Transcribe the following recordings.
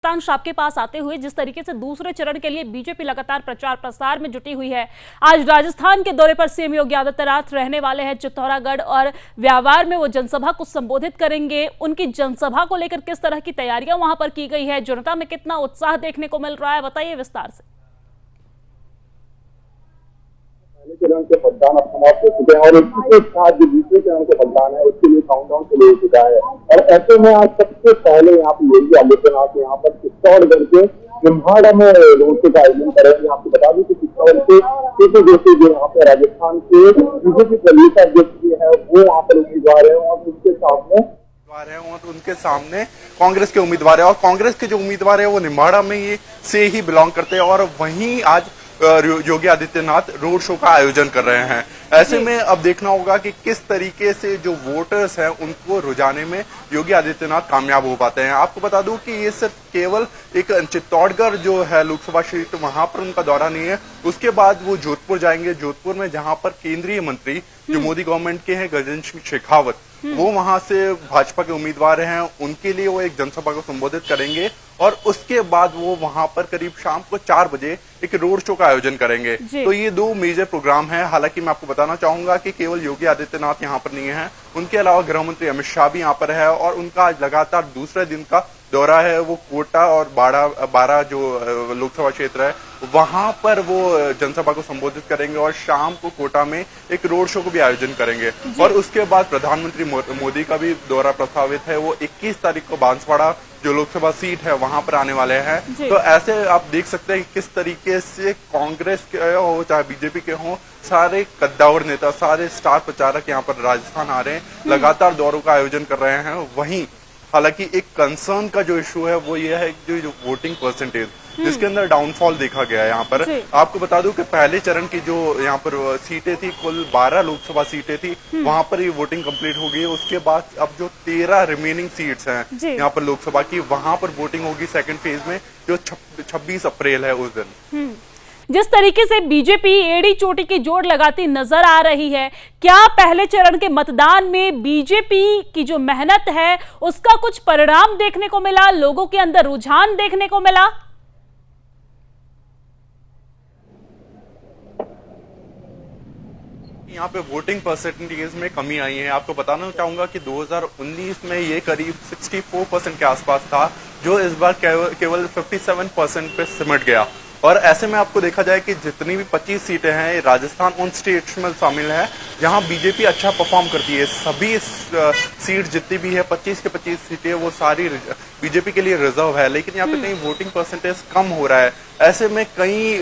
तांश आपके पास आते हुए जिस तरीके से दूसरे चरण के लिए बीजेपी लगातार प्रचार प्रसार में जुटी हुई है, आज राजस्थान के दौरे पर सीएम योगी आदित्यनाथ रहने वाले हैं चित्तौड़गढ़ और व्यावार में वो जनसभा को संबोधित करेंगे। उनकी जनसभा को लेकर किस तरह की तैयारियां वहां पर की गई है, जनता में कितना उत्साह देखने को मिल रहा है, बताइए विस्तार से। पहले चरण के मतदान अब समाप्त हो चुके हैं और इसी के साथ जो दूसरे चरण के मतदान है उसके लिए काउंटडाउन शुरू हो चुका है। और ऐसे में आज सबसे पहले यहाँ पे योगी आदित्यनाथ यहाँ पर चित्तौड़गढ़ के निम्हाड़ा में रोड शो का आयोजन करेंगे। आपको बता दें कि चित्तौड़गढ़ के केके जोशी जो यहाँ पे राजस्थान के बीजेपी प्रदेश अध्यक्ष है वो वहाँ पर उम्मीदवार है और उनके सामने कांग्रेस के उम्मीदवार है और कांग्रेस के जो उम्मीदवार है वो निम्हाड़ा में ये से ही बिलोंग करते हैं और वहीं आज योगी आदित्यनाथ रोड शो का आयोजन कर रहे हैं। ऐसे में अब देखना होगा कि किस तरीके से जो वोटर्स हैं उनको रुझाने में योगी आदित्यनाथ कामयाब हो पाते हैं। आपको बता दूं कि ये सिर्फ केवल एक चित्तौड़गढ़ जो है लोकसभा सीट वहां पर उनका दौरा नहीं है, उसके बाद वो जोधपुर जाएंगे। जोधपुर में जहां पर केंद्रीय मंत्री जो मोदी गवर्नमेंट के हैं गजेंद्र सिंह शेखावत, वो वहां से भाजपा के उम्मीदवार हैं, उनके लिए वो एक जनसभा को संबोधित करेंगे और उसके बाद वो वहां पर करीब शाम को 4 बजे एक रोड शो का आयोजन करेंगे। तो ये 2 मेजर प्रोग्राम हैं। हालांकि मैं आपको बताना चाहूंगा कि केवल योगी आदित्यनाथ यहाँ पर नहीं है, उनके अलावा गृह मंत्री अमित शाह भी यहाँ पर है और उनका आज लगातार दूसरे दिन का दौरा है। वो कोटा और बाड़ा जो लोकसभा क्षेत्र है वहां पर वो जनसभा को संबोधित करेंगे और शाम को कोटा में एक रोड शो को भी आयोजन करेंगे। और उसके बाद प्रधानमंत्री मोदी का भी दौरा प्रस्तावित है। वो 21 तारीख को बांसवाड़ा जो लोकसभा सीट है वहां पर आने वाले हैं। तो ऐसे आप देख सकते हैं कि किस तरीके से कांग्रेस के हो चाहे बीजेपी के हो, सारे कद्दावर नेता, सारे स्टार प्रचारक यहाँ पर राजस्थान आ रहे हैं, लगातार दौरों का आयोजन कर रहे हैं। वहीं हालांकि एक कंसर्न का जो इशू है वो ये है कि जो वोटिंग परसेंटेज जिसके अंदर डाउनफॉल देखा गया है यहाँ पर। आपको बता दूं कि पहले चरण की जो यहाँ पर सीटें थी, कुल 12 लोकसभा सीटें थी, वहां पर ये वोटिंग कंप्लीट हो गई है। उसके बाद अब जो 13 रिमेनिंग सीट्स हैं यहाँ पर लोकसभा की, वहां पर वोटिंग होगी सेकंड फेज में जो 26 अप्रैल है उस दिन। जिस तरीके से बीजेपी एड़ी चोटी की जोड़ लगाती नजर आ रही है, क्या पहले चरण के मतदान में बीजेपी की जो मेहनत है उसका कुछ परिणाम देखने को मिला, लोगों के अंदर रुझान देखने को मिला? यहाँ पे वोटिंग परसेंटेज में कमी आई है। आपको बताना चाहूंगा कि 2019 में ये करीब 64% के आसपास था, जो इस बार केवल 57% पे सिमट गया। और ऐसे में आपको देखा जाए कि जितनी भी 25 सीटें हैं, राजस्थान उन स्टेट्स में शामिल है जहां बीजेपी अच्छा परफॉर्म करती है। सभी सीट जितनी भी है 25 के 25 सीटें वो सारी बीजेपी के लिए रिजर्व है, लेकिन यहाँ पे कहीं वोटिंग परसेंटेज कम हो रहा है। ऐसे में कहीं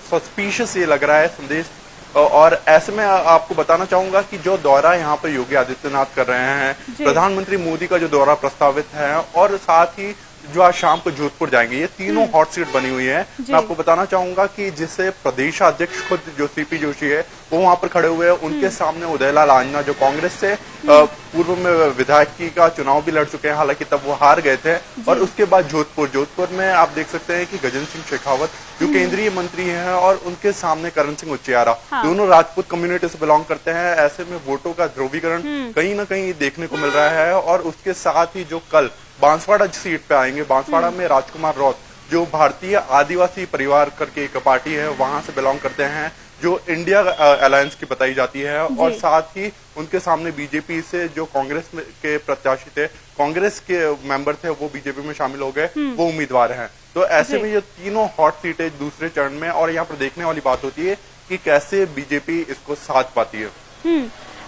सस्पिशियस ये लग रहा है संदेश। और ऐसे में आपको बताना चाहूंगा कि जो दौरा यहाँ पर योगी आदित्यनाथ कर रहे हैं, प्रधानमंत्री मोदी का जो दौरा प्रस्तावित है और साथ ही जो आज शाम को जोधपुर जाएंगे, ये तीनों हॉट सीट बनी हुई है। मैं आपको बताना चाहूंगा कि जिसे प्रदेश अध्यक्ष खुद जो सीपी जोशी है वो वहां पर खड़े हुए हैं। उनके सामने उदयलाल आंजना जो कांग्रेस से पूर्व में विधायकी का चुनाव भी लड़ चुके हैं, हालांकि तब वो हार गए थे। और उसके बाद जोधपुर में आप देख सकते हैं कि गजेंद्र सिंह शेखावत जो केंद्रीय मंत्री हैं और उनके सामने करण सिंह उचियारा, दोनों राजपूत कम्युनिटी से बिलोंग करते हैं। ऐसे में वोटों का ध्रुवीकरण कहीं ना कहीं देखने को मिल रहा है। और उसके साथ ही जो कल बांसवाड़ा सीट पे आएंगे, बांसवाड़ा में राजकुमार रौत जो भारतीय आदिवासी परिवार करके एक पार्टी है वहां से बिलोंग करते हैं, जो इंडिया अलायंस की बताई जाती है। और साथ ही उनके सामने बीजेपी से जो कांग्रेस के प्रत्याशी थे, कांग्रेस के मेंबर थे, वो बीजेपी में शामिल हो गए, वो उम्मीदवार हैं। तो ऐसे में ये तीनों हॉट सीटें दूसरे चरण में, और यहाँ पर देखने वाली बात होती है कि कैसे बीजेपी इसको साथ पाती है।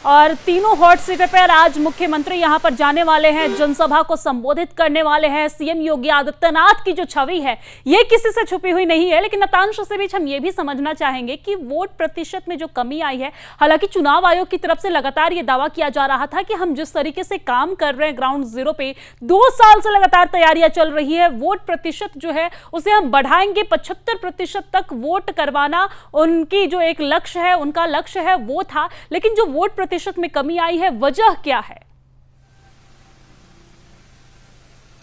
और तीनों हॉट सीटें पर आज मुख्यमंत्री यहां पर जाने वाले हैं, जनसभा को संबोधित करने वाले हैं। सीएम योगी आदित्यनाथ की जो छवि है ये किसी से छुपी हुई नहीं है, लेकिन नतांश से बीच हम ये भी समझना चाहेंगे कि वोट प्रतिशत में जो कमी आई है, हालांकि चुनाव आयोग की तरफ से लगातार ये दावा किया जा रहा था कि हम जिस तरीके से काम कर रहे हैं ग्राउंड जीरो पे, 2 साल से लगातार तैयारियां चल रही है, वोट प्रतिशत जो है उसे हम बढ़ाएंगे, 75% तक वोट करवाना उनकी जो एक लक्ष्य है, उनका लक्ष्य है वो था। लेकिन जो वोट प्रतिशत में कमी आई है, वजह क्या है?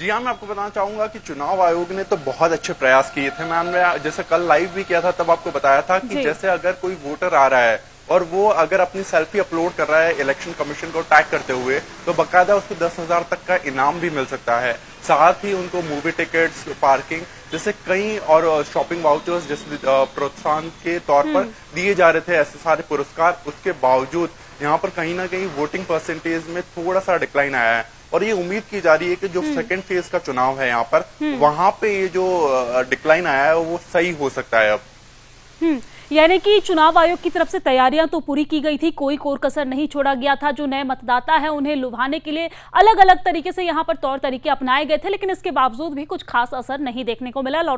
जी हाँ, मैं आपको बताना चाहूंगा कि चुनाव आयोग ने तो बहुत अच्छे प्रयास किए थे। मैंने जैसे कल लाइव भी किया था, तब आपको बताया था कि जैसे अगर कोई वोटर आ रहा है और वो अगर अपनी सेल्फी अपलोड कर रहा है इलेक्शन कमीशन को टैग करते हुए, तो बकायदा उसको 10,000 तक का इनाम भी मिल सकता है। साथ ही उनको मूवी टिकट्स, पार्किंग जैसे कई और शॉपिंग वाउचर्स जैसे प्रोत्साहन के तौर पर दिए जा रहे थे, ऐसे सारे पुरस्कार। उसके बावजूद यहाँ पर कहीं ना कहीं वोटिंग परसेंटेज में थोड़ा सा डिक्लाइन आया है और ये उम्मीद की जा रही है कि जो सेकेंड फेज का चुनाव है यहाँ पर, वहां पे ये जो डिक्लाइन आया है वो सही हो सकता है अब। यानी कि चुनाव आयोग की तरफ से तैयारियां तो पूरी की गई थी, कोई कोर कसर नहीं छोड़ा गया था। जो नए मतदाता है उन्हें लुभाने के लिए अलग अलग तरीके से यहां पर तौर तरीके अपनाए गए थे, लेकिन इसके बावजूद भी कुछ खास असर नहीं देखने को मिला।